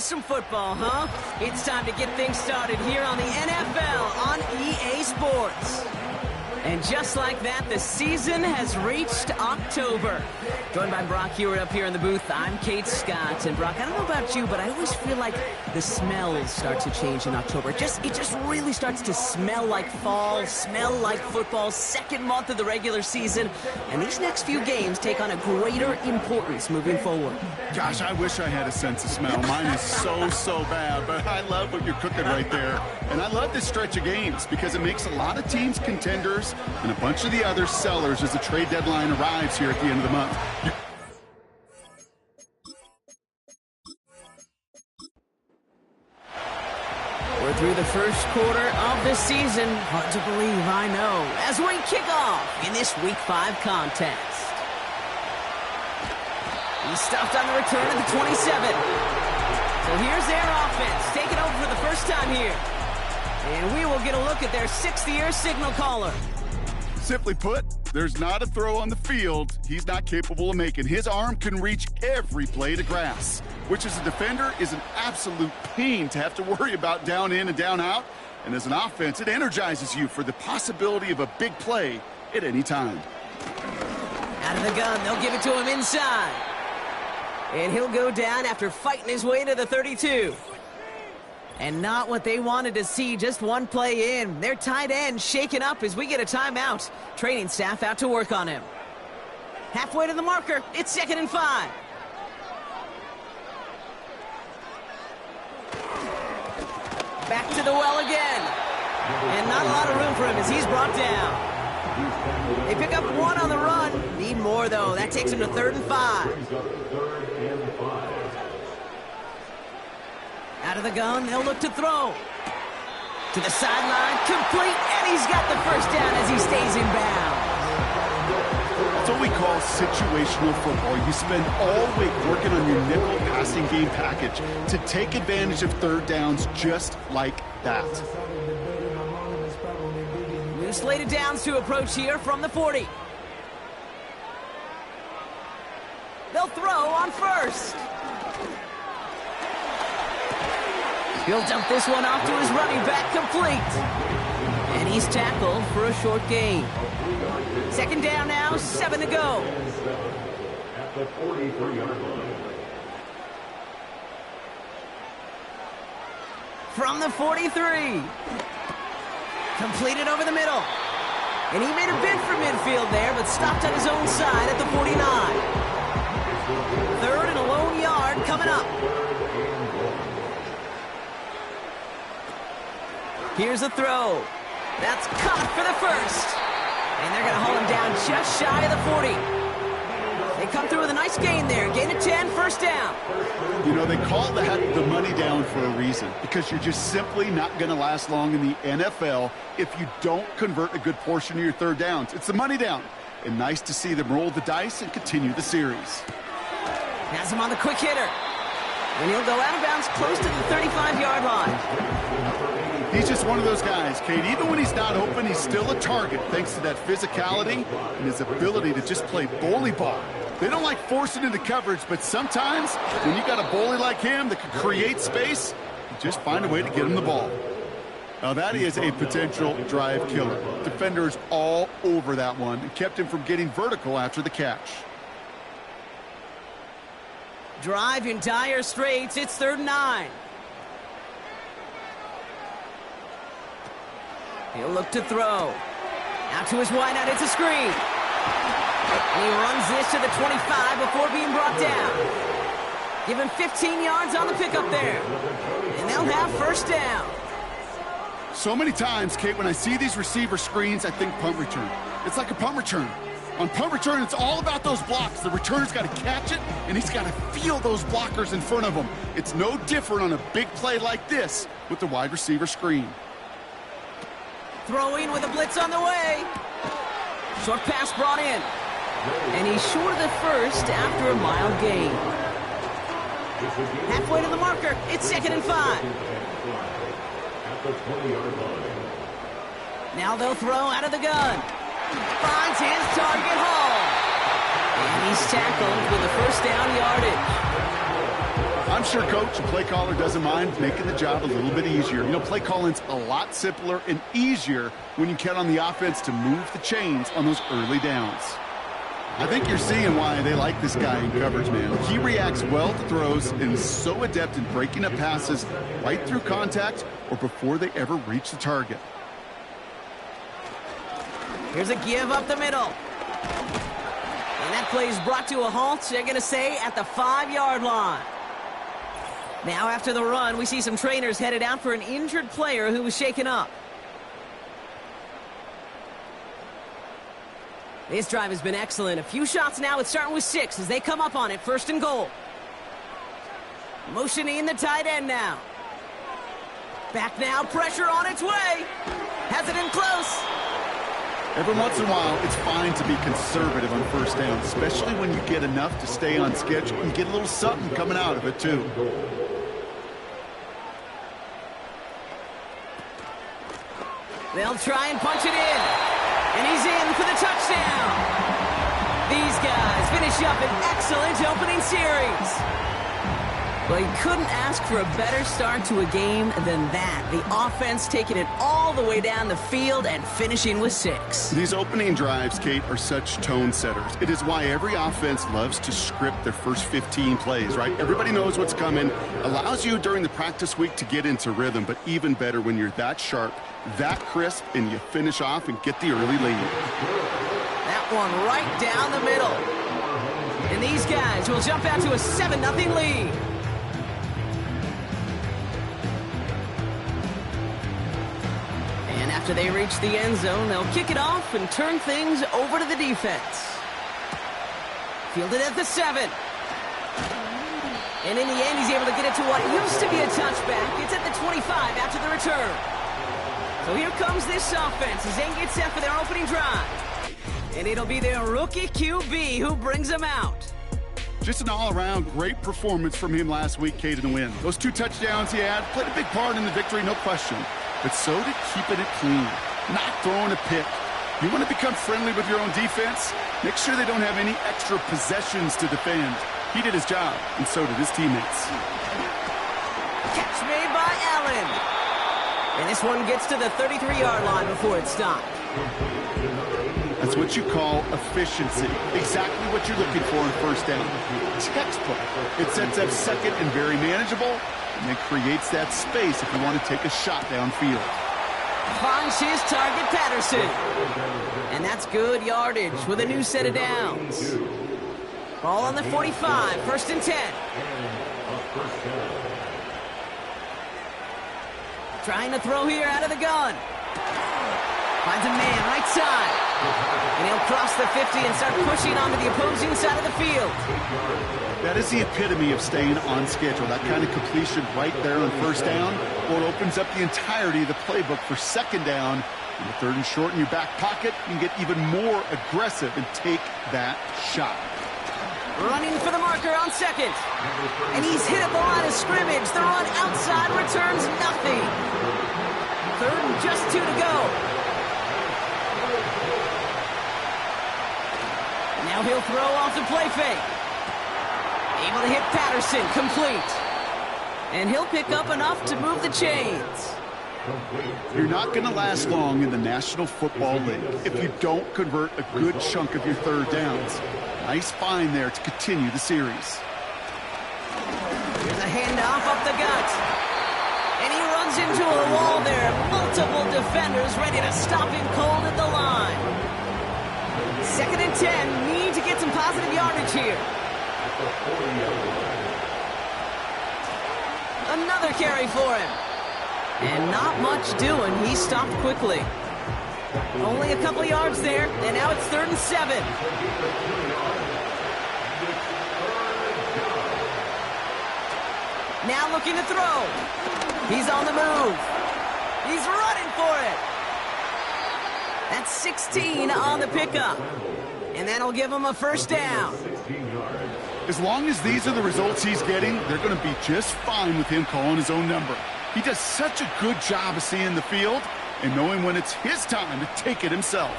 some football, huh? It's time to get things started here on the NFL on EA Sports. And just like that, the season has reached October. Joined by Brock Hewitt up here in the booth. I'm Kate Scott. And Brock, I don't know about you, but I always feel like the smells start to change in October. It just really starts to smell like fall, smell like football, second month of the regular season. And these next few games take on a greater importance moving forward. Gosh, I wish I had a sense of smell. Mine is so bad, but I love what you're cooking right there. And I love this stretch of games because it makes a lot of teams contenders and a bunch of the other sellers as the trade deadline arrives here at the end of the month. We're through the first quarter of the season. Hard to believe, I know. As we kick off in this Week 5 contest. He's stuffed on the return at the 27. So here's their offense, taking over for the first time here. And we will get a look at their sixth-year signal caller. Simply put, there's not a throw on the field he's not capable of making. His arm can reach every blade of grass, which as a defender is an absolute pain to have to worry about down in and down out. And as an offense, it energizes you for the possibility of a big play at any time. Out of the gun, they'll give it to him inside. And he'll go down after fighting his way to the 32. And not what they wanted to see, just one play in. Their tight end shaken up as we get a timeout. Training staff out to work on him. Halfway to the marker, it's 2nd and 5. Back to the well again. And not a lot of room for him as he's brought down. They pick up one on the run. Need more, though. That takes him to 3rd and 5. Out of the gun, they'll look to throw. To the sideline, complete, and he's got the first down as he stays in bounds. That's what we call situational football. You spend all week working on your nickel passing game package to take advantage of third downs just like that. New slated downs to approach here from the 40. They'll throw on first. He'll dump this one off to his running back, complete. And he's tackled for a short gain. 2nd down now, 7 to go. At the 43-yard line. From the 43. Completed over the middle. And he made a bid for midfield there, but stopped on his own side at the 49. 3rd and a lone yard coming up. Here's a throw. That's caught for the first. And they're going to haul him down just shy of the 40. They come through with a nice gain there. Gain of 10, first down. You know, they call that the money down for a reason, because you're just simply not going to last long in the NFL if you don't convert a good portion of your third downs. It's the money down. And nice to see them roll the dice and continue the series. Has him on the quick hitter. And he'll go out of bounds close to the 35-yard line. He's just one of those guys, Kate. Even when he's not open, he's still a target thanks to that physicality and his ability to just play bully ball. They don't like forcing into coverage, but sometimes when you got a bully like him that can create space, you just find a way to get him the ball. Now that is a potential drive killer. Defenders all over that one and kept him from getting vertical after the catch. Drive in dire straits. It's 3rd and 9. He'll look to throw. Out to his wideout. It's a screen. And he runs this to the 25 before being brought down. Give him 15 yards on the pickup there. And they'll have first down. So many times, Kate, when I see these receiver screens, I think punt return. It's like a punt return. On punt return, it's all about those blocks. The returner's got to catch it, and he's got to feel those blockers in front of him. It's no different on a big play like this with the wide receiver screen. Throwing with a blitz on the way. Short pass brought in. And he's short of the first after a mild gain. Halfway to the marker. It's 2nd and 5. Now they'll throw out of the gun. Finds his target Hall. And he's tackled for the first down yardage. I'm I'm sure coach and play caller doesn't mind making the job a little bit easier. You know, play calling's a lot simpler and easier when you count on the offense to move the chains on those early downs. I think you're seeing why they like this guy in coverage, man. He reacts well to throws and is so adept in breaking up passes right through contact or before they ever reach the target. Here's a give up the middle. And that play is brought to a halt, they're going to say, at the 5-yard line. Now after the run, we see some trainers headed out for an injured player who was shaken up. This drive has been excellent. A few shots now. It's starting with 6 as they come up on it. 1st and goal. Motioning the tight end now. Back now. Pressure on its way. Has it in close. Every once in a while, it's fine to be conservative on 1st down, especially when you get enough to stay on schedule and get a little something coming out of it, too. They'll try and punch it in. And he's in for the touchdown. These guys finish up an excellent opening series. Well, you couldn't ask for a better start to a game than that. The offense taking it all the way down the field and finishing with 6. These opening drives, Kate, are such tone setters. It is why every offense loves to script their first 15 plays, right? Everybody knows what's coming. Allows you during the practice week to get into rhythm, but even better when you're that sharp, that crisp, and you finish off and get the early lead. That one right down the middle. And these guys will jump out to a 7-0 lead. And after they reach the end zone, they'll kick it off and turn things over to the defense. Fielded at the 7. And in the end, he's able to get it to what used to be a touchback. It's at the 25 after the return. So here comes this offense as they get set for their opening drive. And it'll be their rookie QB who brings them out. Just an all-around great performance from him last week, Kate, in the win. Those 2 touchdowns he had played a big part in the victory, no question. But so did keeping it clean, not throwing a pick. You want to become friendly with your own defense? Make sure they don't have any extra possessions to defend. He did his job, and so did his teammates. Catch made by Allen. And this one gets to the 33-yard line before it's stopped. That's what you call efficiency. Exactly what you're looking for in 1st down. Textbook. It sets up 2nd and very manageable, and then creates that space if you want to take a shot downfield. Finds his target, Patterson. And that's good yardage with a new set of downs. Ball on the 45, 1st and 10. Trying to throw here out of the gun. Finds a man right side. And he'll cross the 50 and start pushing onto the opposing side of the field. That is the epitome of staying on schedule. That kind of completion right there on 1st down. Or it opens up the entirety of the playbook for 2nd down. And the 3rd and short in your back pocket, you can get even more aggressive and take that shot. Running for the marker on 2nd. And he's hit at the line of scrimmage. The run outside returns nothing. 3rd and just 2 to go. Now he'll throw off the play fake. Able to hit Patterson, complete. And he'll pick up enough to move the chains. You're not going to last long in the National Football League if you don't convert a good chunk of your 3rd downs. Nice find there to continue the series. Here's a handoff up the gut. And he runs into a wall there. Multiple defenders ready to stop him cold at the line. 2nd and 10. Need to get some positive yardage here. Another carry for him. And not much doing. He stopped quickly. Only a couple yards there. And now it's 3rd and 7. Now looking to throw. He's on the move. He's running for it. That's 16 on the pickup. And that'll give him a 1st down. As long as these are the results he's getting, they're going to be just fine with him calling his own number. He does such a good job of seeing the field and knowing when it's his time to take it himself.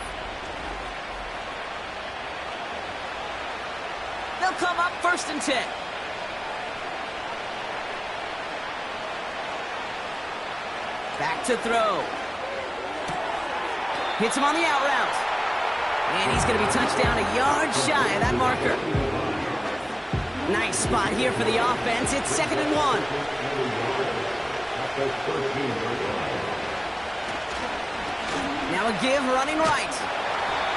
They'll come up 1st and 10. Back to throw. Hits him on the out route. And he's going to be touched down a yard shy of that marker. Nice spot here for the offense. It's 2nd and 1. Now a give running right.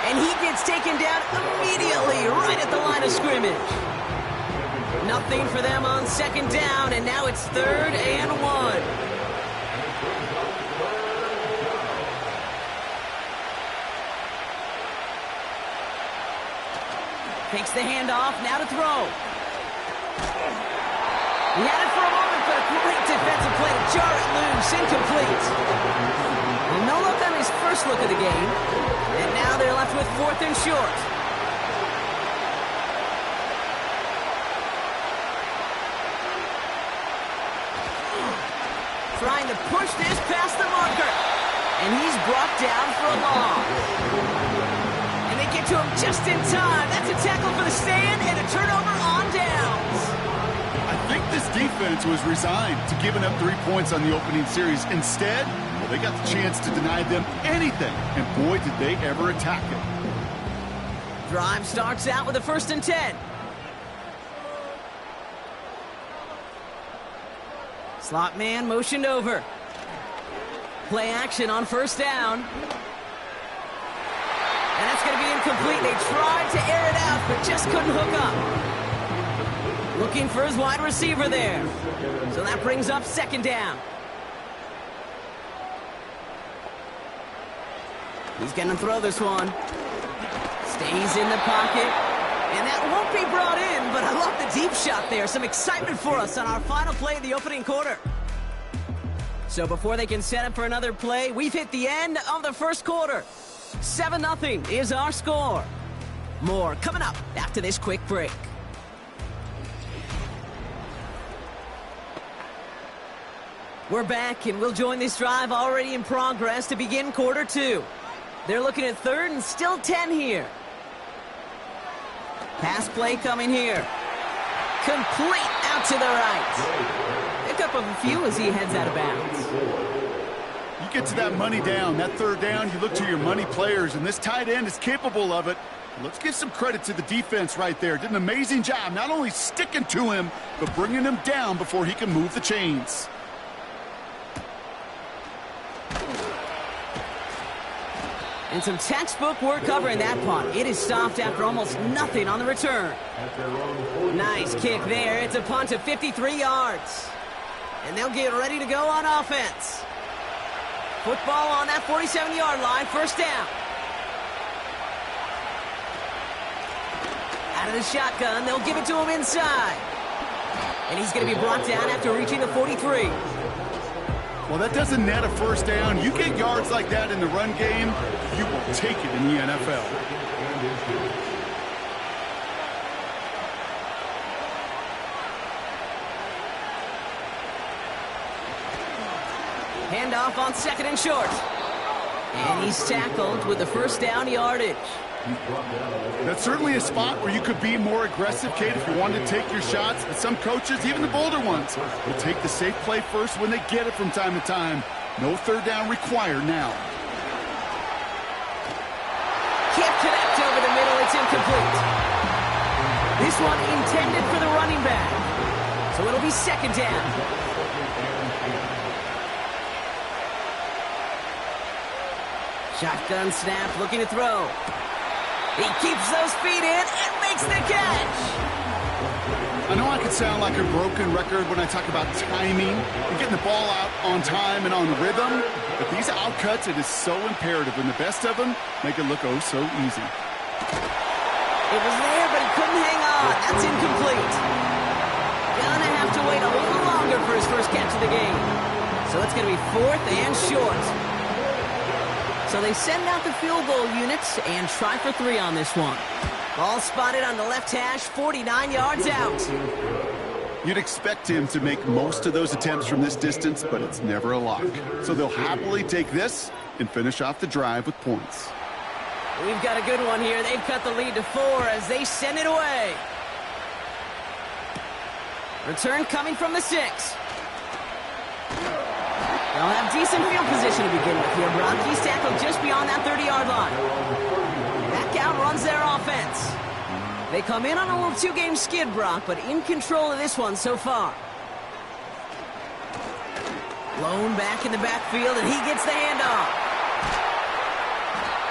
And he gets taken down immediately right at the line of scrimmage. Nothing for them on 2nd down, and now it's 3rd and 1. Takes the handoff, now to throw. He had it for a moment, but a great defensive play to jar it loose, incomplete. Well, no look on his first look of the game, and now they're left with 4th and short. Trying to push this past the marker, and he's brought down for a loss. And they get to him just in time. That's a tackle for the stand and a turnover on downs. I think this defense was resigned to giving up 3 points on the opening series. Instead, well, they got the chance to deny them anything, and boy, did they ever attack it. Drive starts out with a 1st and 10. Slot man motioned over. Play action on 1st down. And that's going to be incomplete. They tried to air it out, but just couldn't hook up. Looking for his wide receiver there. So that brings up 2nd down. He's going to throw this one. Stays in the pocket. And that won't be brought in, but I love the deep shot there. Some excitement for us on our final play of the opening quarter. So before they can set up for another play, we've hit the end of the 1st quarter. 7-0 is our score. More coming up after this quick break. We're back, and we'll join this drive already in progress to begin quarter 2. They're looking at 3rd and still 10 here. Pass play coming here. Complete out to the right. Pick up of a few as he heads out of bounds. You get to that money down, that 3rd down, you look to your money players, and this tight end is capable of it. Let's give some credit to the defense right there. Did an amazing job not only sticking to him, but bringing him down before he can move the chains. And some textbook work covering that punt. It is stopped after almost nothing on the return. Nice kick there. It's a punt of 53 yards. And they'll get ready to go on offense. Football on that 47-yard line. 1st down. Out of the shotgun. They'll give it to him inside. And he's going to be brought down after reaching the 43. Well, that doesn't net a 1st down. You get yards like that in the run game, you will take it in the NFL. Handoff on 2nd and short. And he's tackled with the 1st down yardage. That's certainly a spot where you could be more aggressive, Kate, if you wanted to take your shots. But some coaches, even the bolder ones, will take the safe play first when they get it from time to time. No 3rd down required now. Can't connect over the middle. It's incomplete. This one intended for the running back. So it'll be 2nd down. Shotgun snap, looking to throw. He keeps those feet in and makes the catch. I know I could sound like a broken record when I talk about timing and getting the ball out on time and on rhythm, but these outcuts, it is so imperative, and the best of them make it look oh so easy. It was there, but he couldn't hang on. That's incomplete. Gonna have to wait a little longer for his first catch of the game. So it's gonna be 4th and short. So they send out the field goal units and try for 3 on this one. Ball spotted on the left hash, 49 yards out. You'd expect him to make most of those attempts from this distance, but it's never a lock. So they'll happily take this and finish off the drive with points. We've got a good one here. They've cut the lead to 4 as they send it away. Return coming from the 6. They'll have decent field position to begin with here, Brock. He's tackled just beyond that 30-yard line. Back out runs their offense. They come in on a little two-game skid, Brock, but in control of this one so far. Blown back in the backfield, and he gets the handoff.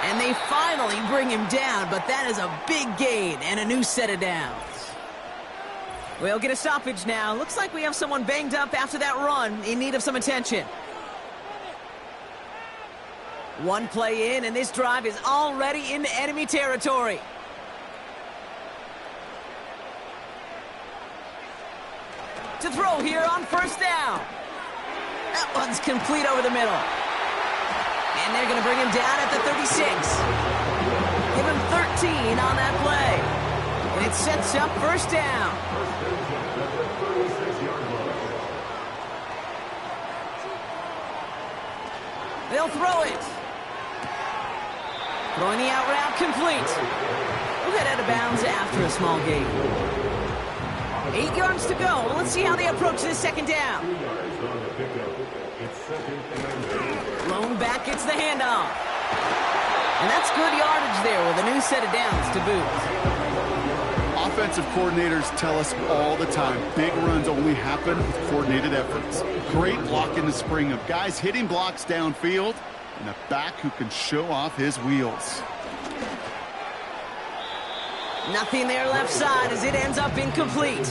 And they finally bring him down, but that is a big gain and a new set of downs. We'll get a stoppage now. Looks like we have someone banged up after that run, in need of some attention. One play in, and this drive is already into enemy territory. To throw here on first down. That one's complete over the middle. And they're going to bring him down at the 36. Give him 13 on that play. And it sets up first down. They'll throw it. Throwing the out route complete. We'll get out of bounds after a small gain. 8 yards to go. Let's see how they approach this second down. Blown back gets the handoff. And that's good yardage there with a new set of downs to boot. Offensive coordinators tell us all the time, big runs only happen with coordinated efforts. Great block in the spring of guys hitting blocks downfield and a back who can show off his wheels. Nothing there left side as it ends up incomplete.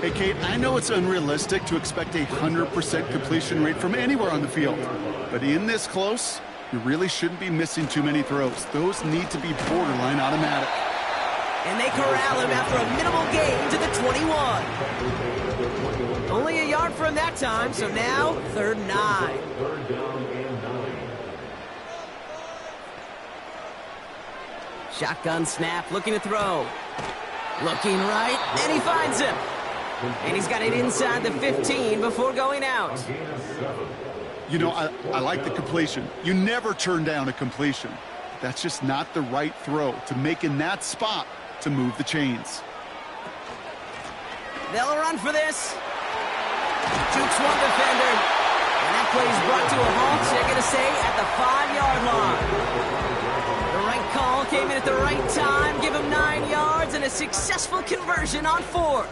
Hey, Kate, I know it's unrealistic to expect a 100% completion rate from anywhere on the field. But in this close, you really shouldn't be missing too many throws. Those need to be borderline automatic. And they corral him after a minimal gain to the 21. Only a yard for him that time, so now 3rd and 9. Shotgun snap, looking to throw. Looking right, and he finds him. And he's got it inside the 15 before going out. You know, I like the completion. You never turn down a completion. That's just not the right throw to make in that spot to move the chains. They'll run for this. Jukes one defender. And that play is brought to a halt, they're going to say, at the 5-yard line. The right call came in at the right time. Give him 9 yards and a successful conversion on 4th.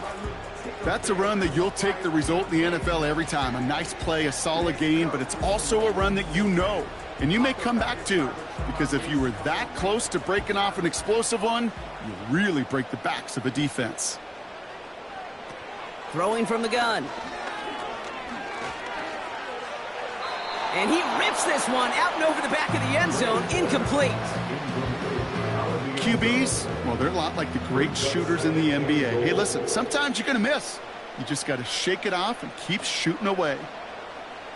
That's a run that you'll take the result in the NFL every time. A nice play, a solid gain, but it's also a run that you know and you may come back to, because if you were that close to breaking off an explosive one, you really break the backs of a defense. Throwing from the gun. And he rips this one out and over the back of the end zone, incomplete. QBs, well, they're a lot like the great shooters in the NBA. Hey, listen, sometimes you're going to miss. You just got to shake it off and keep shooting away.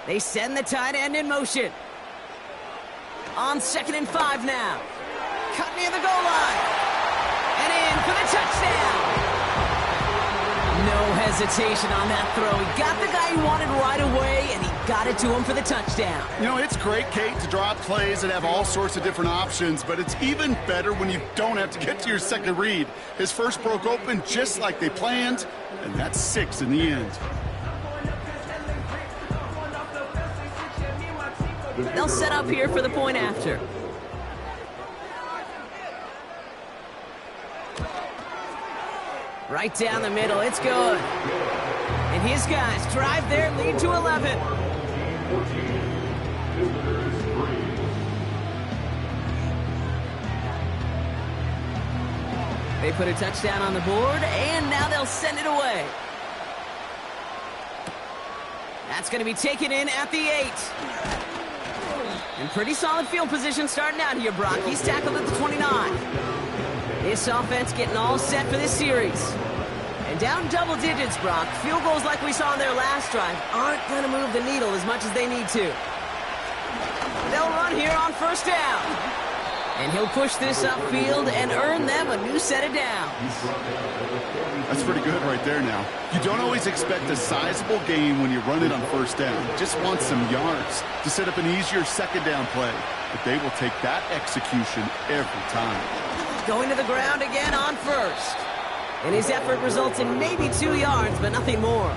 They send the tight end in motion. On 2nd and 5 now. Cut near the goal line. And in for the touchdown. No hesitation on that throw. He got the guy he wanted right away, and he got it to him for the touchdown. You know, it's great, Kate, to draw up plays and have all sorts of different options, but it's even better when you don't have to get to your second read. His first broke open just like they planned, and that's 6 in the end. They'll set up here for the point after. Right down the middle, it's good. And his guys drive their lead to 11. They put a touchdown on the board, and now they'll send it away. That's going to be taken in at the 8. And pretty solid field position starting out here, Brock. He's tackled at the 29. This offense getting all set for this series. And down double digits, Brock. Field goals like we saw in their last drive aren't going to move the needle as much as they need to. They'll run here on first down. And he'll push this upfield and earn them a new set of downs. That's pretty good right there now. You don't always expect a sizable gain when you run it on first down. You just want some yards to set up an easier second down play. But they will take that execution every time. Going to the ground again on first. And his effort results in maybe 2 yards, but nothing more.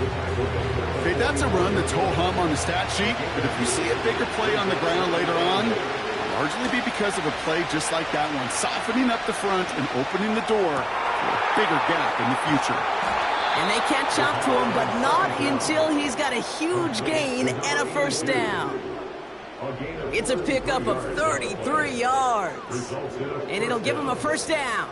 Okay, that's a run that's ho-hum on the stat sheet, but if you see a bigger play on the ground later on, it'll largely be because of a play just like that one, softening up the front and opening the door for a bigger gap in the future. And they catch up to him, but not until he's got a huge gain and a first down. It's a pickup of 33 yards, and it'll give him a first down.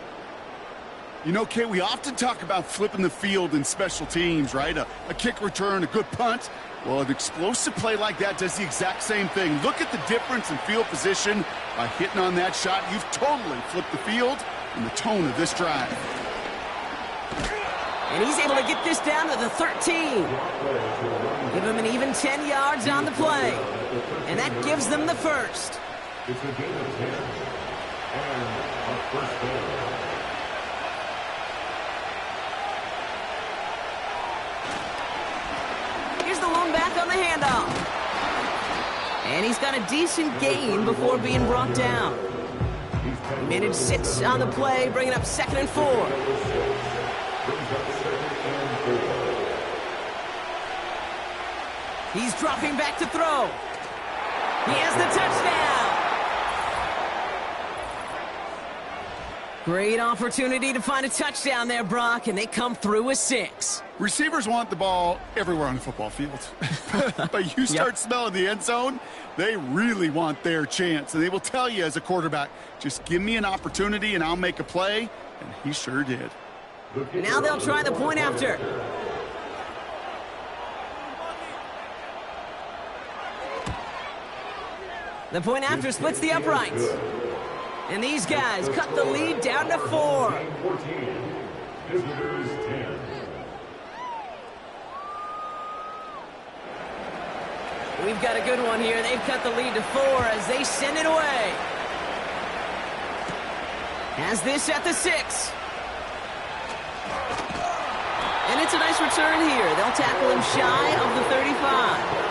You know, Kate, we often talk about flipping the field in special teams, right? A kick return, a good punt. Well, an explosive play like that does the exact same thing. Look at the difference in field position by hitting on that shot. You've totally flipped the field and the tone of this drive. And he's able to get this down to the 13. Give him an even 10 yards on the play. And that gives them the first. It's a gain of 10 and a first down. Here's the lone back on the handoff. And he's got a decent gain before being brought down. Minute 6 on the play, bringing up 2nd and 4. He's dropping back to throw. He has the touchdown. Great opportunity to find a touchdown there, Brock, and they come through with 6. Receivers want the ball everywhere on the football field. But you start smelling the end zone, they really want their chance. And they will tell you as a quarterback, just give me an opportunity and I'll make a play. And he sure did. Now they'll try the point after. The point after splits the uprights. And these guys cut the lead down to 4. Visitors 10. We've got a good one here. They've cut the lead to 4 as they send it away. Has this at the 6. And it's a nice return here. They'll tackle him shy of the 35.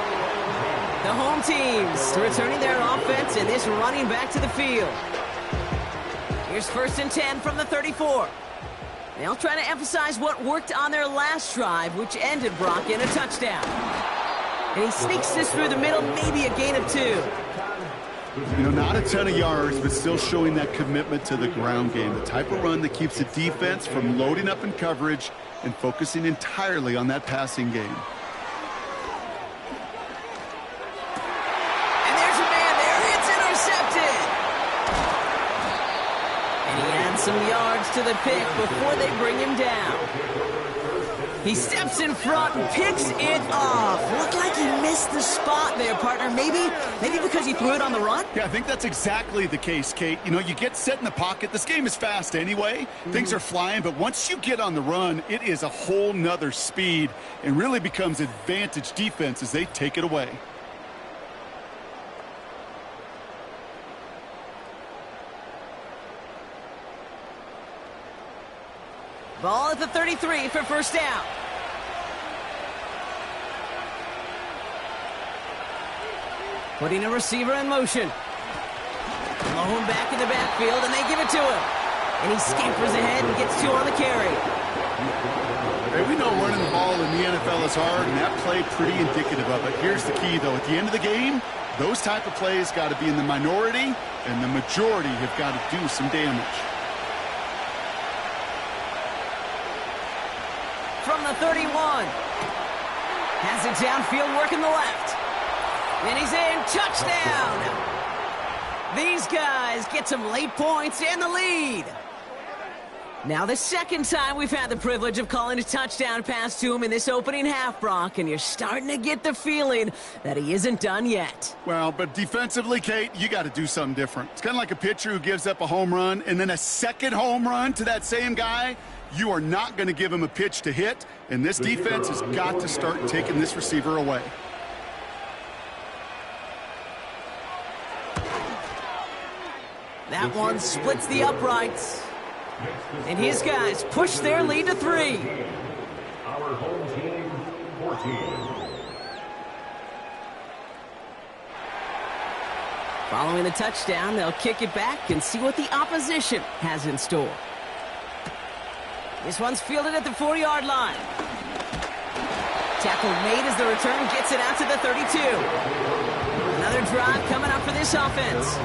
The home teams returning their offense and this running back to the field. Here's 1st and 10 from the 34. They'll try to emphasize what worked on their last drive, which ended Brock in a touchdown. And he sneaks this through the middle, maybe a gain of 2. You know, not a ton of yards, but still showing that commitment to the ground game. The type of run that keeps the defense from loading up in coverage and focusing entirely on that passing game. And there's a man there. It's intercepted. And he adds some yards to the pick before they bring him down. He steps in front and picks it off. Looked like he missed the spot there, partner. Maybe because he threw it on the run? Yeah, I think that's exactly the case, Kate. You know, you get set in the pocket. This game is fast anyway. Things are flying, but once you get on the run, it is a whole nother speed and really becomes advantage defense as they take it away. Ball at the 33 for first down. Putting a receiver in motion. Lone back in the backfield, and they give it to him. And he scampers ahead and gets 2 on the carry. Hey, we know running the ball in the NFL is hard, and that play pretty indicative of it. Here's the key, though. At the end of the game, those type of plays got to be in the minority, and the majority have got to do some damage. From the 31. Has it downfield, working the left. And he's in. Touchdown! These guys get some late points and the lead. Now the second time we've had the privilege of calling a touchdown pass to him in this opening half, Brock, and you're starting to get the feeling that he isn't done yet. Well, but defensively, Kate, you got to do something different. It's kind of like a pitcher who gives up a home run and then a second home run to that same guy. You are not going to give him a pitch to hit, and this defense has got to start taking this receiver away. That one splits the uprights. And his guys push their lead to 3. Our home team, 14. Following the touchdown, they'll kick it back and see what the opposition has in store. This one's fielded at the 4-yard line. Tackle made as the return gets it out to the 32. Another drive coming up for this offense.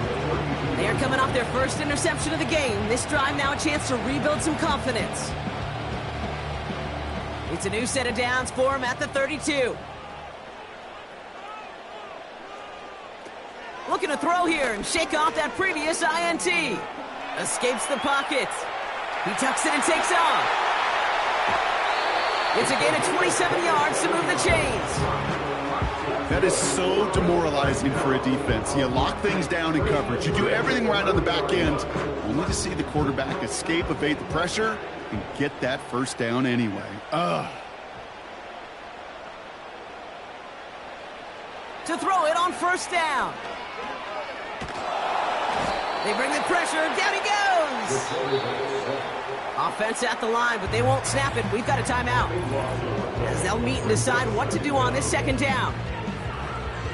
They are coming off their first interception of the game. This drive now a chance to rebuild some confidence. It's a new set of downs for him at the 32. Looking to throw here and shake off that previous INT. Escapes the pocket. He tucks it and takes off. It's a gain of 27 yards to move the chains. That is so demoralizing for a defense. You lock things down in coverage. You do everything right on the back end, only to see the quarterback escape, evade the pressure, and get that first down anyway. To throw it on first down. They bring the pressure. Down he goes. Offense at the line, but they won't snap it. We've got a timeout. As they'll meet and decide what to do on this second down.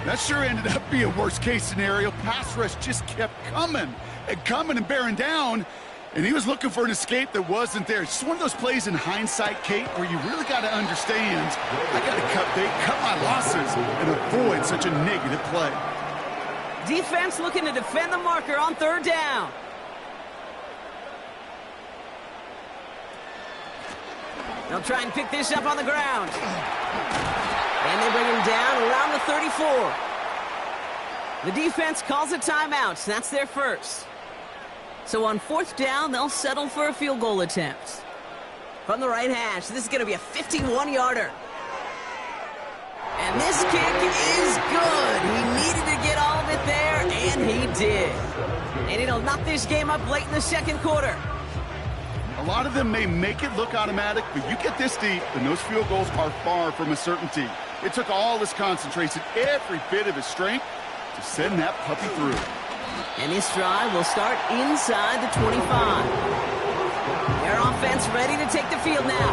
That sure ended up being a worst-case scenario. Pass rush just kept coming and bearing down, and he was looking for an escape that wasn't there. It's just one of those plays in hindsight, Kate, where you really got to understand, I got to cut my losses and avoid such a negative play. Defense looking to defend the marker on third down. They'll try and pick this up on the ground. And they bring him down around the 34. The defense calls a timeout. That's their first. So on fourth down, they'll settle for a field goal attempt. From the right hash, this is going to be a 51-yarder. And this kick is good. He needed to get all of it there, and he did. And it'll knock this game up late in the second quarter. A lot of them may make it look automatic, but you get this deep, and those field goals are far from a certainty. It took all his concentration, every bit of his strength, to send that puppy through. And this drive will start inside the 25. Their offense ready to take the field now.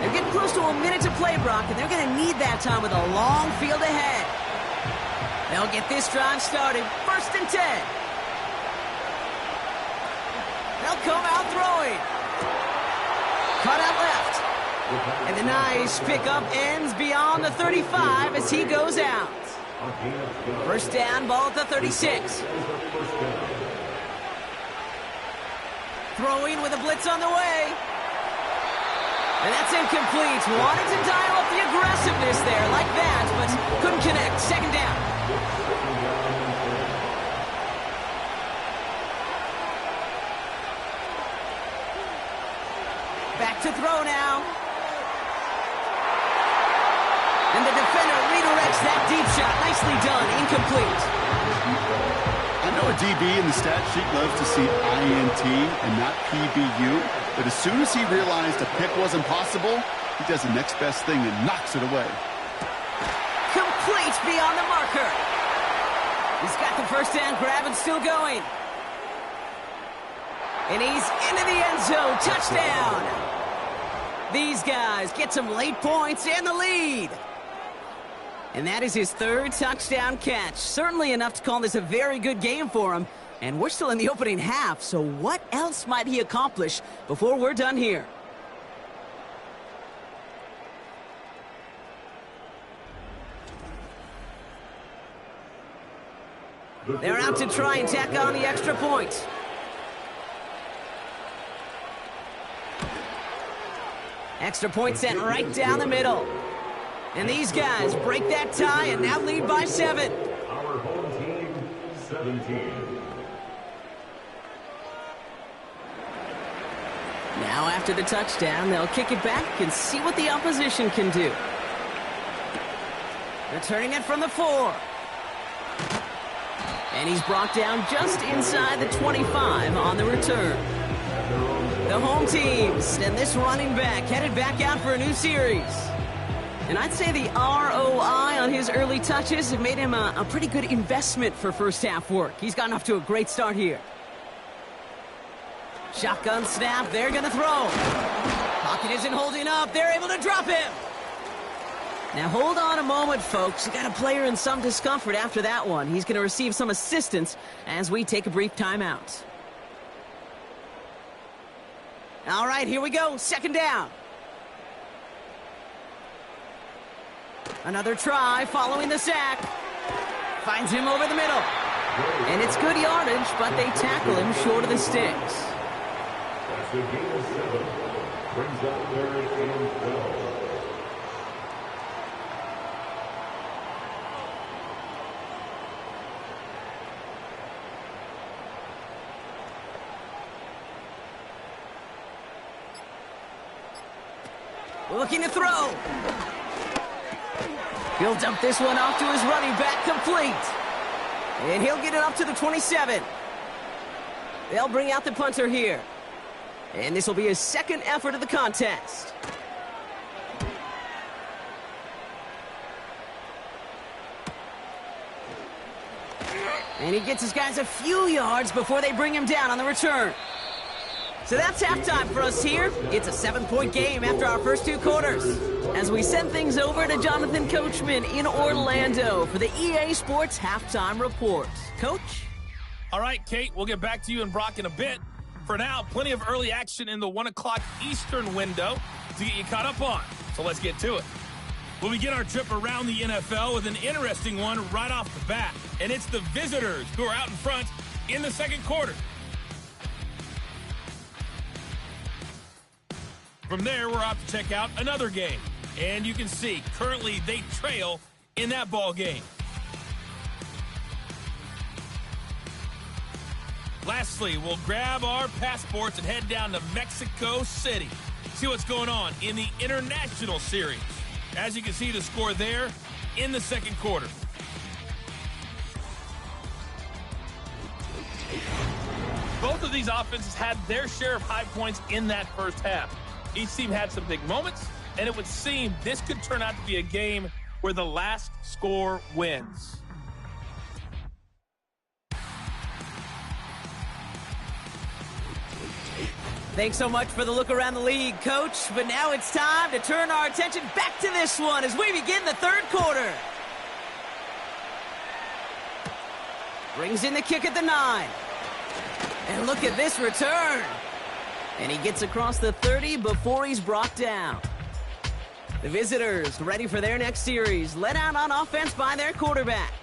They're getting close to a minute to play, Brock, and they're going to need that time with a long field ahead. They'll get this drive started. 1st and 10. They'll come out throwing. Cut out left. And the nice pickup ends beyond the 35 as he goes out. First down, ball at the 36. Throwing with a blitz on the way. And that's incomplete. Wanted to dial up the aggressiveness there like that, but couldn't connect. Second down. Back to throw now. And the defender redirects that deep shot. Nicely done. Incomplete. I know a DB in the stat sheet loves to see INT and not PBU, but as soon as he realized a pick wasn't possible, he does the next best thing and knocks it away. Complete beyond the marker. He's got the first down grab and still going. And he's into the end zone. Touchdown. These guys get some late points and the lead. And that is his 3rd touchdown catch. Certainly enough to call this a very good game for him. And we're still in the opening half, so what else might he accomplish before we're done here? They're out to try and tack on the extra point. Extra point sent right down the middle. And these guys break that tie and now lead by 7. Our home team, 17. Now after the touchdown, they'll kick it back and see what the opposition can do. Returning it from the 4. And he's brought down just inside the 25 on the return. The home team send this running back headed back out for a new series. And I'd say the ROI on his early touches have made him a pretty good investment for first half work. He's gotten off to a great start here. Shotgun snap, they're going to throw. Pocket isn't holding up, they're able to drop him. Now hold on a moment, folks. You got a player in some discomfort after that one. He's going to receive some assistance as we take a brief timeout. All right, here we go. Second down. Another try following the sack. Finds him over the middle. And it's good yardage, but they tackle him short of the sticks. That's the gain of 7. Brings up 3rd and 12. Looking to throw. He'll dump this one off to his running back, complete. And he'll get it up to the 27. They'll bring out the punter here. And this will be his second effort of the contest. And he gets his guys a few yards before they bring him down on the return. So that's halftime for us here. It's a 7-point game after our first 2 quarters. As we send things over to Jonathan Coachman in Orlando for the EA Sports Halftime Report. Coach? All right, Kate, we'll get back to you and Brock in a bit. For now, plenty of early action in the 1 o'clock Eastern window to get you caught up on. So let's get to it. We'll begin our trip around the NFL with an interesting one right off the bat. And it's the visitors who are out in front in the second quarter. From there, we're off to check out another game. And you can see, currently they trail in that ball game. Lastly, we'll grab our passports and head down to Mexico City. See what's going on in the International Series. As you can see, the score there in the second quarter. Both of these offenses had their share of high points in that first half. Each team had some big moments, and it would seem this could turn out to be a game where the last score wins. Thanks so much for the look around the league, Coach. But now it's time to turn our attention back to this one as we begin the third quarter. Brings in the kick at the 9. And look at this return. And he gets across the 30 before he's brought down. The visitors ready for their next series, led out on offense by their quarterback.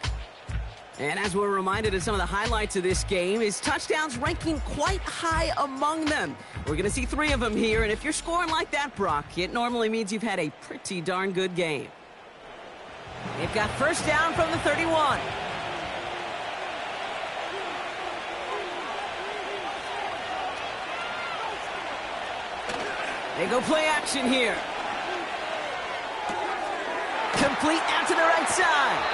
And as we're reminded of some of the highlights of this game, his touchdowns ranking quite high among them. We're going to see 3 of them here, and if you're scoring like that, Brock, it normally means you've had a pretty darn good game. They've got first down from the 31. They go play action here. Complete out to the right side.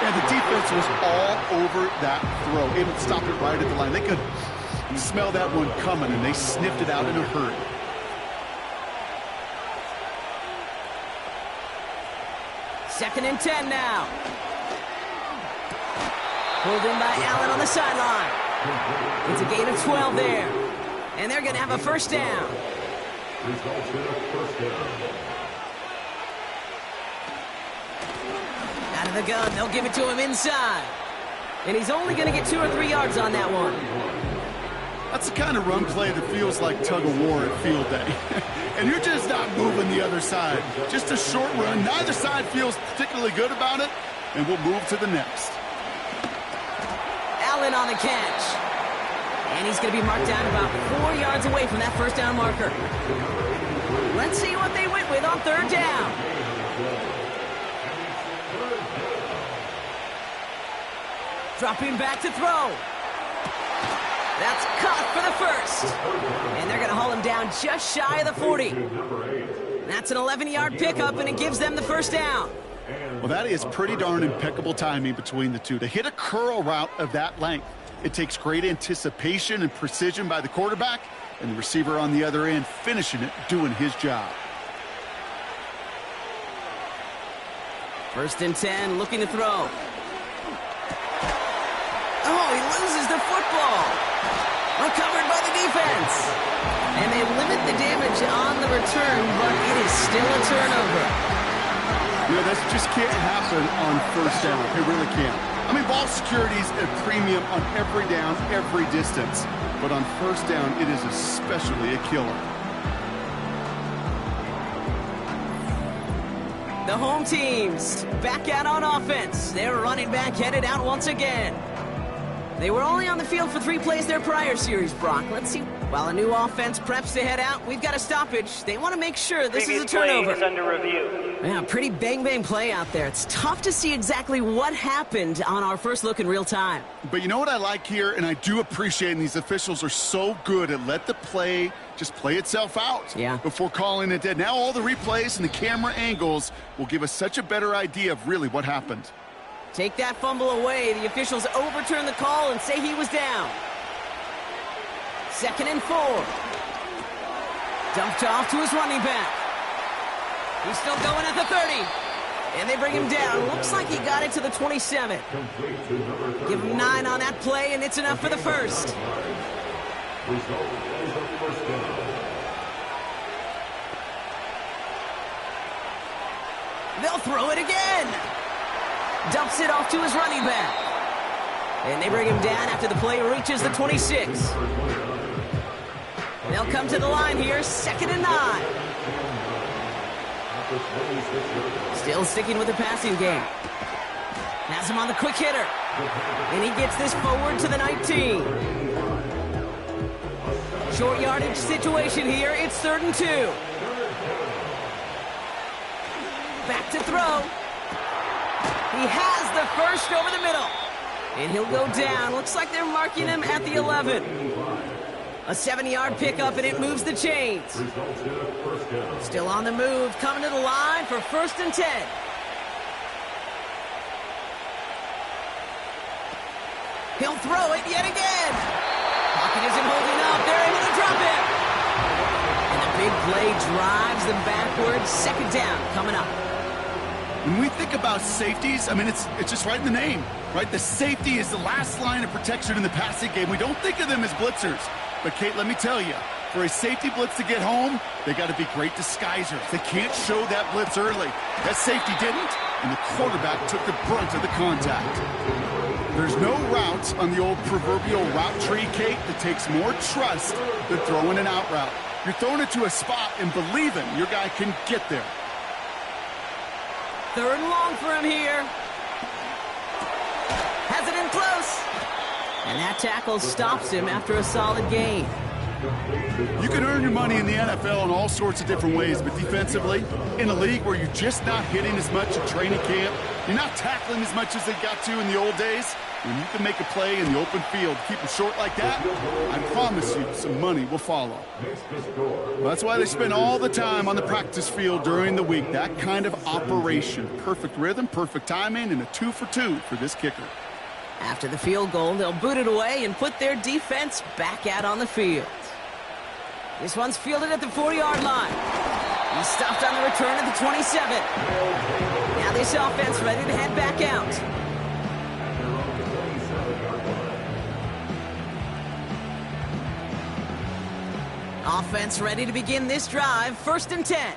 Yeah, the defense was all over that throw. Able to stop it right at the line. They could smell that one coming, and they sniffed it out in a hurry. Second and 10 now. Pulled in by Allen on the sideline. It's a gain of 12 there. And they're going to have a first down. Results in a first down. Out of the gun, they'll give it to him inside. And he's only going to get 2 or 3 yards on that one. That's the kind of run play that feels like tug-of-war at field day. And you're just not moving the other side. Just a short run. Neither side feels particularly good about it. And we'll move to the next. Allen on the catch. And he's going to be marked down about 4 yards away from that first down marker. Let's see what they went with on third down. Dropping back to throw. That's caught for the first. And they're going to haul him down just shy of the 40. That's an 11-yard pickup, and it gives them the first down. Well, that is pretty darn impeccable timing between the two. To hit a curl route of that length, it takes great anticipation and precision by the quarterback, and the receiver on the other end finishing it, doing his job. First and 10, looking to throw. Oh, he loses the football. Recovered by the defense. And they limit the damage on the return, but it is still a turnover. You know, that just can't happen on first down. It really can't. I mean, ball security is a premium on every down, every distance. But on first down, it is especially a killer. The home teams back out on offense. Their running back headed out once again. They were only on the field for 3 plays their prior series, Brock. Let's see. While a new offense preps to head out, we've got a stoppage. They want to make sure this is a turnover. Play is under review. Yeah, pretty bang-bang play out there. It's tough to see exactly what happened on our first look in real time. But you know what I like here, and I do appreciate, and these officials are so good at let the play just play itself out before calling it dead. Now all the replays and the camera angles will give us such a better idea of really what happened. Take that fumble away. The officials overturn the call and say he was down. 2nd and 4. Dumped off to his running back. He's still going at the 30. And they bring him down. Looks like he got it to the 27. Give him 9 on that play, and it's enough for the first. They'll throw it again. Dumps it off to his running back. And they bring him down after the play reaches the 26. They'll come to the line here, 2nd and 9. Still sticking with the passing game. Has him on the quick hitter. And he gets this forward to the 19. Short yardage situation here. It's 3rd and 2. Back to throw. He has the first over the middle. And he'll go down. Looks like they're marking him at the 11. A 7-yard pickup, and it moves the chains. Still on the move, coming to the line for 1st and 10. He'll throw it yet again. Pocket isn't holding up. They're able to drop it. And the big play drives them backwards. 2nd down coming up. When we think about safeties, I mean, it's just right in the name, right? The safety is the last line of protection in the passing game. We don't think of them as blitzers. But, Kate, let me tell you, for a safety blitz to get home, they got to be great disguisers. They can't show that blitz early. That safety didn't, and the quarterback took the brunt of the contact. There's no route on the old proverbial route tree, Kate, that takes more trust than throwing an out route. You're throwing it to a spot and believing your guy can get there. 3rd and long for him here. Has it in close. And that tackle stops him after a solid gain. You can earn your money in the NFL in all sorts of different ways, but defensively, in a league where you're just not hitting as much in training camp, you're not tackling as much as they got to in the old days, when you can make a play in the open field, keep them short like that, I promise you some money will follow. Well, that's why they spend all the time on the practice field during the week. That kind of operation. Perfect rhythm, perfect timing, and a 2 for 2 for this kicker. After the field goal, they'll boot it away and put their defense back out on the field. This one's fielded at the 40-yard line. He's stopped on the return at the 27. Now this offense ready to head back out. Offense ready to begin this drive. 1st and 10.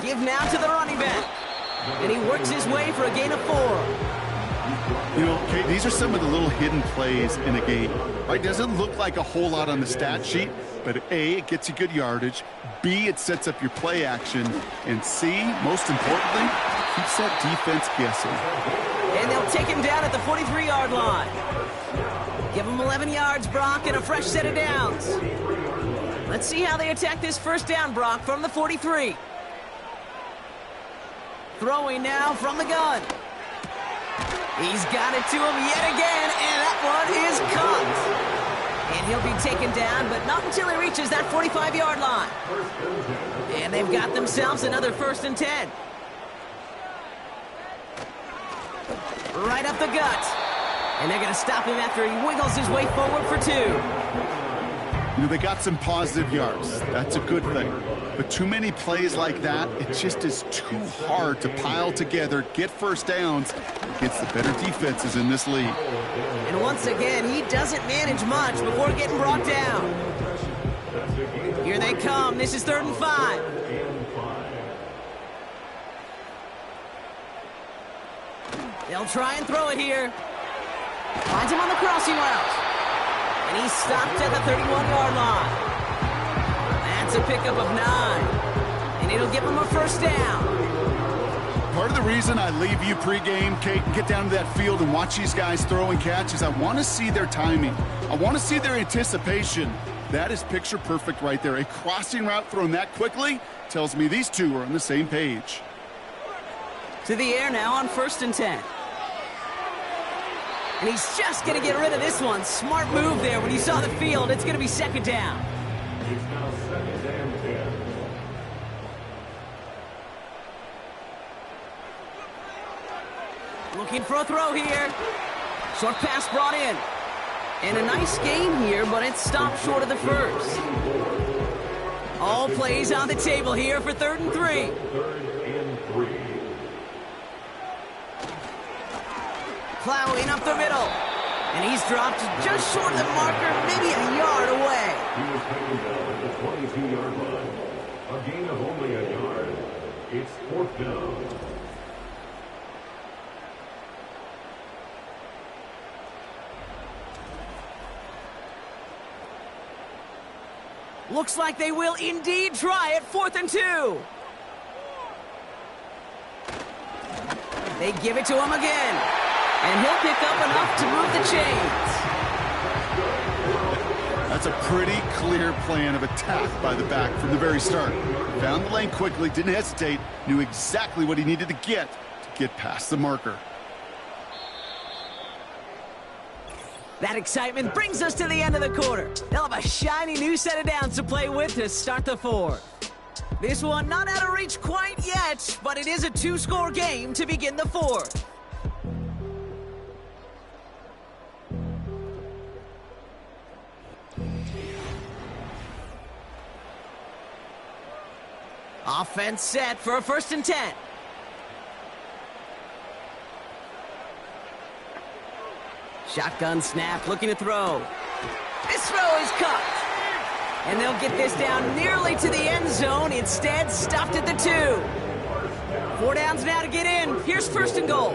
Give now to the running back. And he works his way for a gain of 4. You know, Kate, these are some of the little hidden plays in a game. Right? Doesn't look like a whole lot on the stat sheet, but A, it gets you good yardage. B, it sets up your play action. And C, most importantly, keeps that defense guessing. And they'll take him down at the 43-yard line. Give him 11 yards, Brock, and a fresh set of downs. Let's see how they attack this 1st down, Brock, from the 43. Throwing now from the gun. He's got it to him yet again, and that one is caught. And he'll be taken down, but not until he reaches that 45-yard line. And they've got themselves another 1st and 10. Right up the gut. And they're going to stop him after he wiggles his way forward for 2. You know, they got some positive yards. That's a good thing. But too many plays like that, it just is too hard to pile together, get 1st downs against the better defenses in this league. And once again, he doesn't manage much before getting brought down. Here they come. This is 3rd and 5. They'll try and throw it here. Finds him on the crossing route. And he's stopped at the 31-yard line. That's a pickup of 9. And it'll give them a first down. Part of the reason I leave you pregame, Kate, and get down to that field and watch these guys throw and catch is I want to see their timing. I want to see their anticipation. That is picture perfect right there. A crossing route thrown that quickly tells me these two are on the same page. To the air now on 1st and 10. And he's just going to get rid of this one. Smart move there when you saw the field. It's going to be 2nd down. It's now 2nd and 10. Looking for a throw here. Short pass brought in. And a nice game here, but it stopped short of the first. All plays on the table here for 3rd and 3. 3rd and 3. Plowing up the middle. And he's dropped just short of the marker, maybe a yard away. He was taken down at the 22-yard line. A gain of only a yard. It's 4th down. Looks like they will indeed try it. 4th and 2. They give it to him again. And he'll pick up enough to move the chains. That's a pretty clear plan of attack by the back from the very start. Found the lane quickly, didn't hesitate, knew exactly what he needed to get past the marker. That excitement brings us to the end of the quarter. They'll have a shiny new set of downs to play with to start the 4th. This one not out of reach quite yet, but it is a 2-score game to begin the 4th. Offense set for a 1st and 10. Shotgun snap, looking to throw. This throw is cut. And they'll get this down nearly to the end zone. Instead, stopped at the 2. 4 downs now to get in. Here's 1st and goal.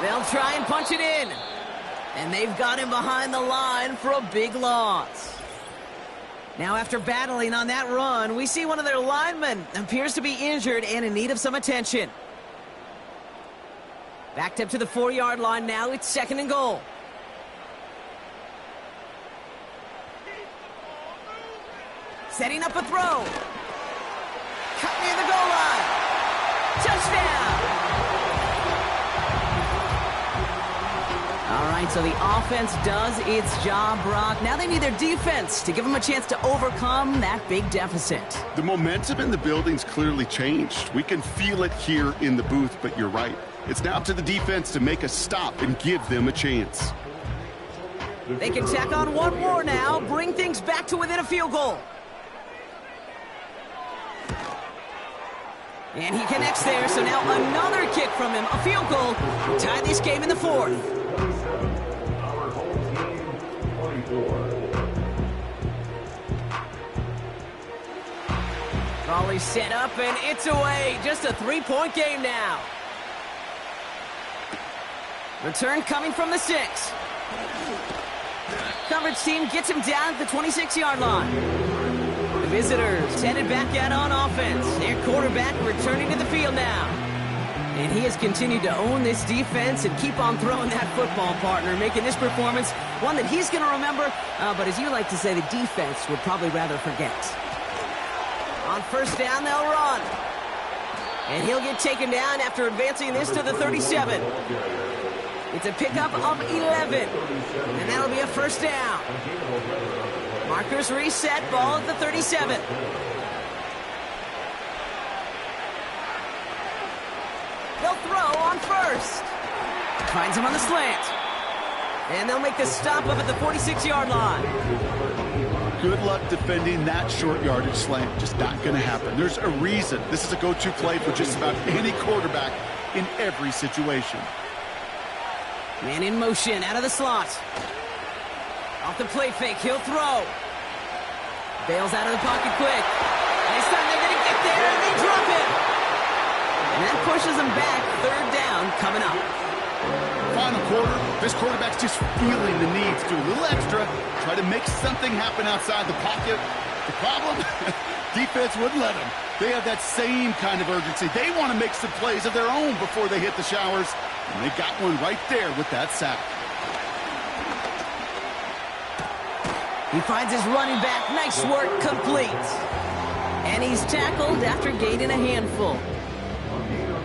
They'll try and punch it in. And they've got him behind the line for a big loss. Now, after battling on that run, we see one of their linemen appears to be injured and in need of some attention. Backed up to the 4-yard line now. It's 2nd and goal. Setting up a throw. Cut near the goal line. Touchdown! All right, so the offense does its job, Brock. Now they need their defense to give them a chance to overcome that big deficit. The momentum in the building's clearly changed. We can feel it here in the booth, but you're right. It's now up to the defense to make a stop and give them a chance. They can tack on one more now, bring things back to within a field goal. And he connects there, so now another kick from him, a field goal, to tie this game in the 4th. Our home team, 24. Raleigh set up, and it's away. Just a 3-point game now. Return coming from the 6. Coverage team gets him down at the 26-yard line. The visitors headed back out on offense. Their quarterback returning to the field now. And he has continued to own this defense and keep on throwing that football, partner, making this performance one that he's going to remember, but as you like to say, the defense would probably rather forget. On 1st down, they'll run. And he'll get taken down after advancing this to the 37. It's a pickup of 11. And that'll be a 1st down. Markers reset, ball at the 37. They'll throw on 1st. Finds him on the slant. And they'll make the stop up at the 46-yard line. Good luck defending that short yardage slant. Just not going to happen. There's a reason this is a go-to play for just about any quarterback in every situation. Man in motion, out of the slot. Off the play fake, he'll throw. Bails out of the pocket quick. This time they're going to get there, and they drop it. And that pushes them back. 3rd down coming up. Final quarter, this quarterback's just feeling the need to do a little extra, try to make something happen outside the pocket. The problem? Defense wouldn't let them. They have that same kind of urgency. They want to make some plays of their own before they hit the showers, and they got one right there with that sack. He finds his running back. Nice work, complete. And he's tackled after gaining a handful.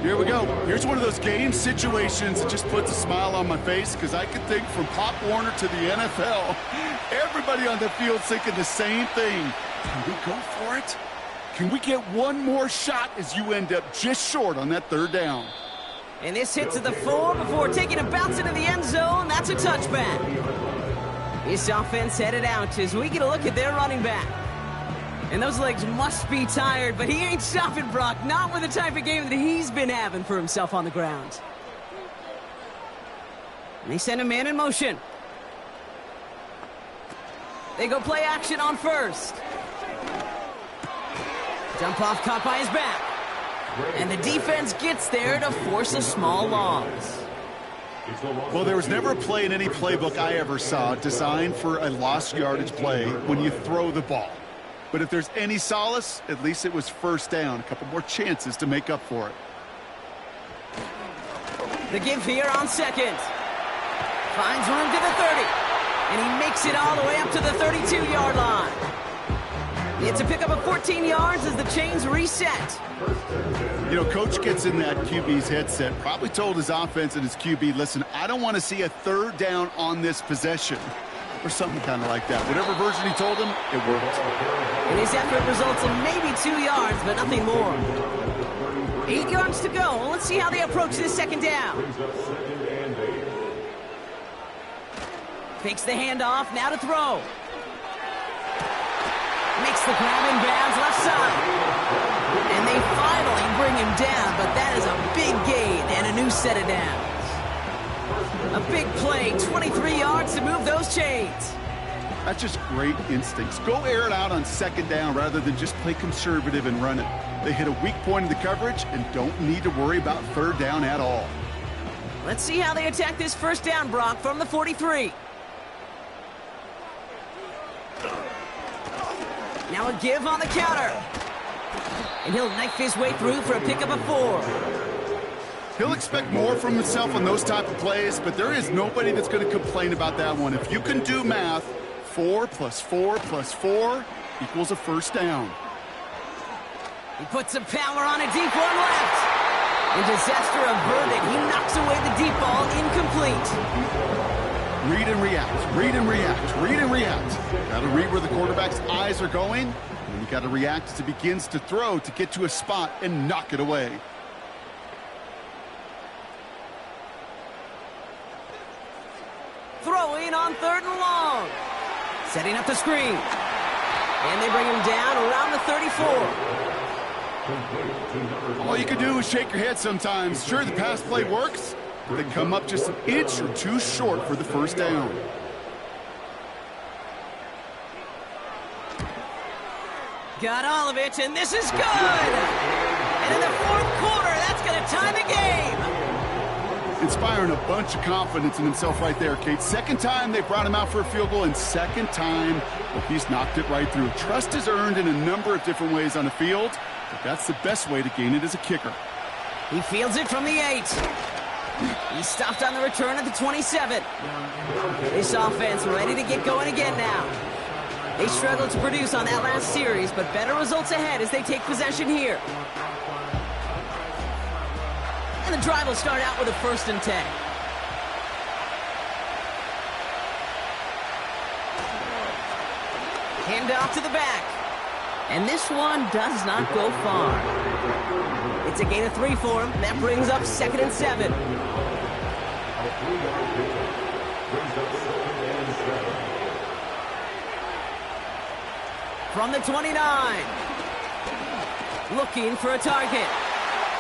Here we go. Here's one of those game situations that just puts a smile on my face, because I can think from Pop Warner to the NFL, everybody on the field thinking the same thing. Can we go for it? Can we get one more shot as you end up just short on that third down? And this hit to the 4 before taking a bounce into the end zone. That's a touchback. This offense headed out as we get a look at their running back. And those legs must be tired, but he ain't stopping, Brock. Not with the type of game that he's been having for himself on the ground. And they send a man in motion. They go play action on first. Jump off caught by his back. And the defense gets there to force a small loss. Well, there was never a play in any playbook I ever saw designed for a lost yardage play when you throw the ball. But if there's any solace, at least it was first down. A couple more chances to make up for it. The give here on second. Finds room to the 30. And he makes it all the way up to the 32-yard line. It's a pickup of 14 yards as the chains reset. You know, Coach gets in that QB's headset, probably told his offense and his QB, listen, I don't want to see a third down on this possession. Or something kind of like that. Whatever version he told him, it worked. And his effort results in maybe 2 yards, but nothing more. 8 yards to go. Let's see how they approach this second down. Fakes the handoff, now to throw. Makes the grab in bounds left side. And they finally bring him down, but that is a big gain and a new set of downs. A big play, 23 yards to move those chains. That's just great instincts. Go air it out on second down rather than just play conservative and run it. They hit a weak point in the coverage and don't need to worry about third down at all. Let's see how they attack this first down, Brock, from the 43. Now a give on the counter. And he'll knife his way through for a pickup of 4. He'll expect more from himself on those type of plays, but there is nobody that's going to complain about that one. If you can do math, 4 plus 4 plus 4 equals a first down. He puts some power on a deep one left. And disaster averted. He knocks away the deep ball, incomplete. Read and react, read and react, read and react. Got to read where the quarterback's eyes are going, and then you got to react as he begins to throw to get to a spot and knock it away. Throwing on third and long. Setting up the screen. And they bring him down around the 34. All you can do is shake your head sometimes. Sure, the pass play works, but they come up just an inch or two short for the first down. Got all of it, and this is good! And in the fourth quarter, that's going to tie the game! Inspiring a bunch of confidence in himself right there, Kate. Second time they brought him out for a field goal, and second time, well, he's knocked it right through. Trust is earned in a number of different ways on the field, but that's the best way to gain it as a kicker. He fields it from the 8. He stopped on the return at the 27. This offense ready to get going again now. They struggled to produce on that last series, but better results ahead as they take possession here. And the drive will start out with a 1st and 10. Hand off to the back. And this one does not go far. It's a gain of 3 for him. That brings up 2nd and 7. From the 29. Looking for a target.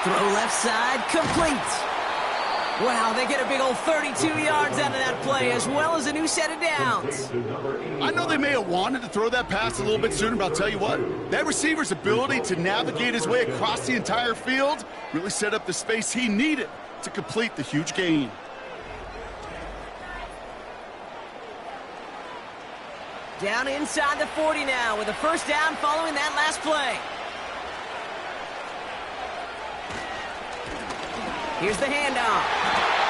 Throw left side, complete. Wow, they get a big old 32 yards out of that play, as well as a new set of downs. I know they may have wanted to throw that pass a little bit sooner, but I'll tell you what, that receiver's ability to navigate his way across the entire field really set up the space he needed to complete the huge gain. Down inside the 40 now with a first down following that last play. Here's the handoff.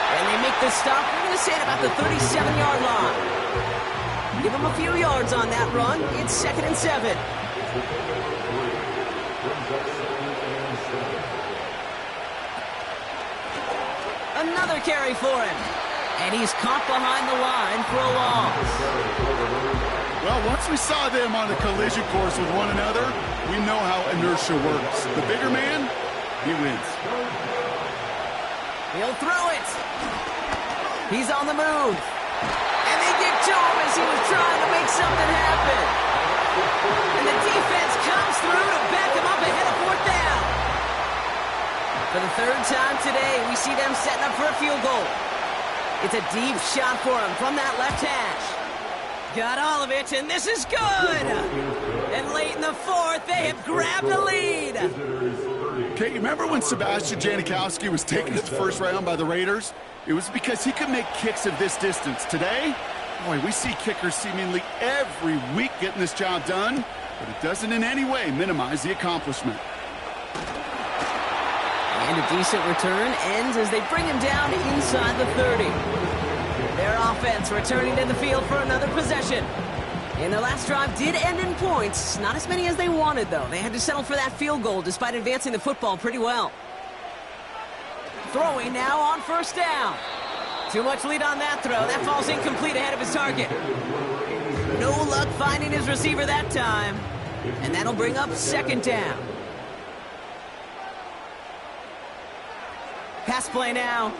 And they make the stop, we're going to say, at about the 37-yard line. Give them a few yards on that run. It's 2nd and 7. Another carry for him. And he's caught behind the line for a loss. Well, once we saw them on a collision course with one another, we know how inertia works. The bigger man, he wins. He'll throw it. He's on the move. And they get to him as he was trying to make something happen. And the defense comes through to back him up ahead of 4th down. For the 3rd time today, we see them setting up for a field goal. It's a deep shot for him from that left hash. Got all of it, and this is good. And late in the 4th, they have grabbed the lead. Okay, you remember when Sebastian Janikowski was taken in the 1st round by the Raiders? It was because he could make kicks of this distance. Today, boy, we see kickers seemingly every week getting this job done, but it doesn't in any way minimize the accomplishment. And a decent return ends as they bring him down inside the 30. Their offense returning to the field for another possession. And their last drive did end in points. Not as many as they wanted, though. They had to settle for that field goal despite advancing the football pretty well. Throwing now on 1st down. Too much lead on that throw. That falls incomplete ahead of his target. No luck finding his receiver that time. And that'll bring up 2nd down. Pass play now.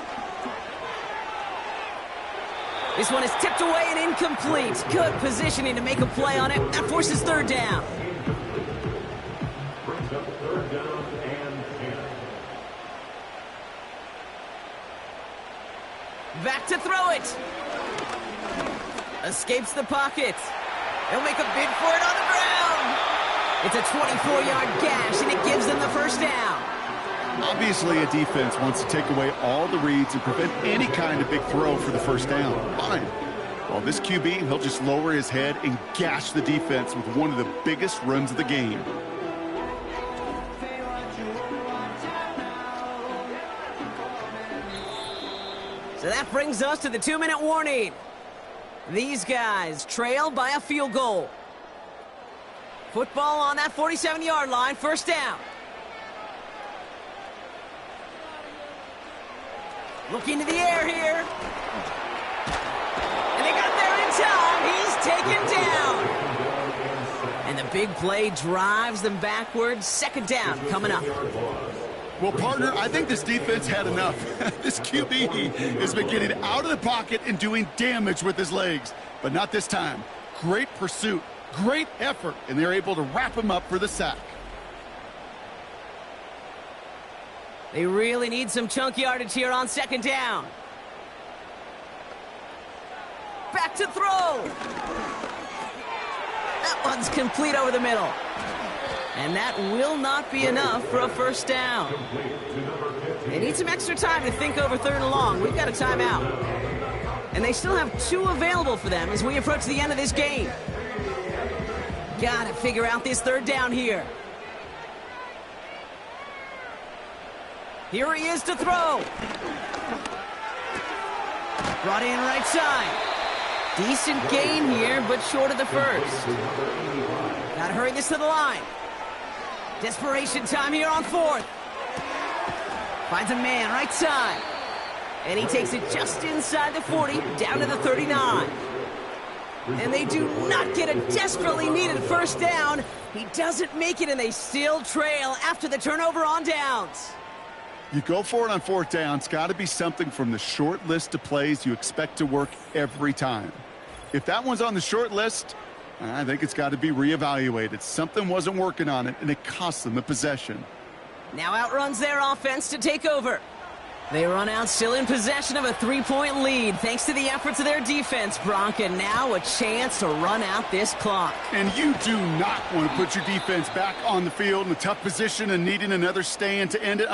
This one is tipped away and incomplete. Good positioning to make a play on it. That forces 3rd down. Brings up 3rd down and 10. Back to throw it. Escapes the pocket. They'll make a bid for it on the ground. It's a 24-yard gash, and it gives them the 1st down. Obviously, a defense wants to take away all the reads and prevent any kind of big throw for the 1st down. Fine. Well, this QB, he'll just lower his head and gash the defense with one of the biggest runs of the game. So that brings us to the 2-minute warning. These guys trail by a field goal. Football on that 47-yard line, 1st down. Looking to the air here. And they got there in time. He's taken down. And the big play drives them backwards. 2nd down coming up. Well, partner, I think this defense had enough. This QB has been getting out of the pocket and doing damage with his legs. But not this time. Great pursuit, great effort, and they're able to wrap him up for the sack. They really need some chunk yardage here on 2nd down. Back to throw. That one's complete over the middle. And that will not be enough for a 1st down. They need some extra time to think over 3rd and long. We've got a timeout. And they still have 2 available for them as we approach the end of this game. Gotta figure out this 3rd down here. Here he is to throw. Brought in right side. Decent gain here, but short of the 1st. Gotta hurry this to the line. Desperation time here on 4th. Finds a man right side. And he takes it just inside the 40, down to the 39. And they do not get a desperately needed 1st down. He doesn't make it, and they still trail after the turnover on downs. You go for it on 4th down. It's got to be something from the short list of plays you expect to work every time. If that one's on the short list, I think it's got to be reevaluated. Something wasn't working on it, and it cost them the possession. Now outruns their offense to take over. They run out still in possession of a 3-point lead thanks to the efforts of their defense, Bronk, and now a chance to run out this clock. And you do not want to put your defense back on the field in a tough position and needing another stand to end it.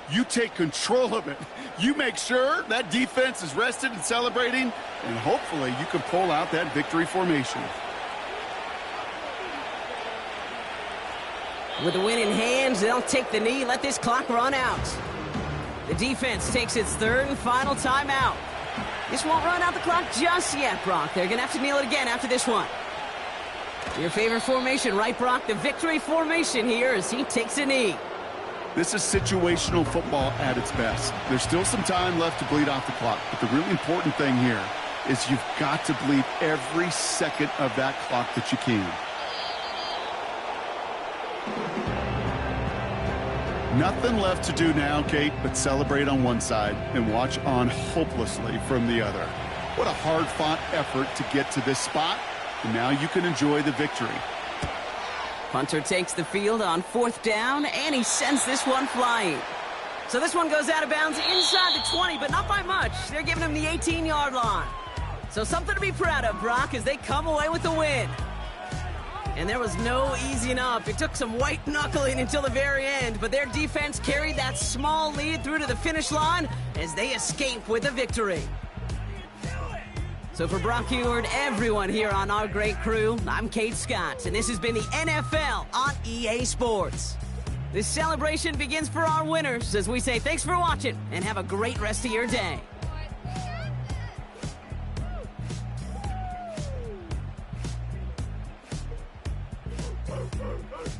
You take control of it. You make sure that defense is rested and celebrating, and hopefully you can pull out that victory formation. With the win in hand, they'll take the knee, let this clock run out. The defense takes its third and final timeout. This won't run out the clock just yet, Brock. They're going to have to kneel it again after this one. Your favorite formation, right, Brock? The victory formation here as he takes a knee. This is situational football at its best. There's still some time left to bleed off the clock, but the really important thing here is you've got to bleed every second of that clock that you can. Nothing left to do now, Kate, but celebrate on one side and watch on hopelessly from the other. What a hard-fought effort to get to this spot, and now you can enjoy the victory. Punter takes the field on 4th down, and he sends this one flying. So this one goes out of bounds inside the 20, but not by much. They're giving him the 18-yard line. So something to be proud of, Brock, as they come away with the win. And there was no easing up. It took some white knuckling until the very end, but their defense carried that small lead through to the finish line as they escape with a victory. So for Brock Huard, everyone here on our great crew, I'm Kate Scott, and this has been the NFL on EA Sports. This celebration begins for our winners as we say thanks for watching and have a great rest of your day. Go, go, go.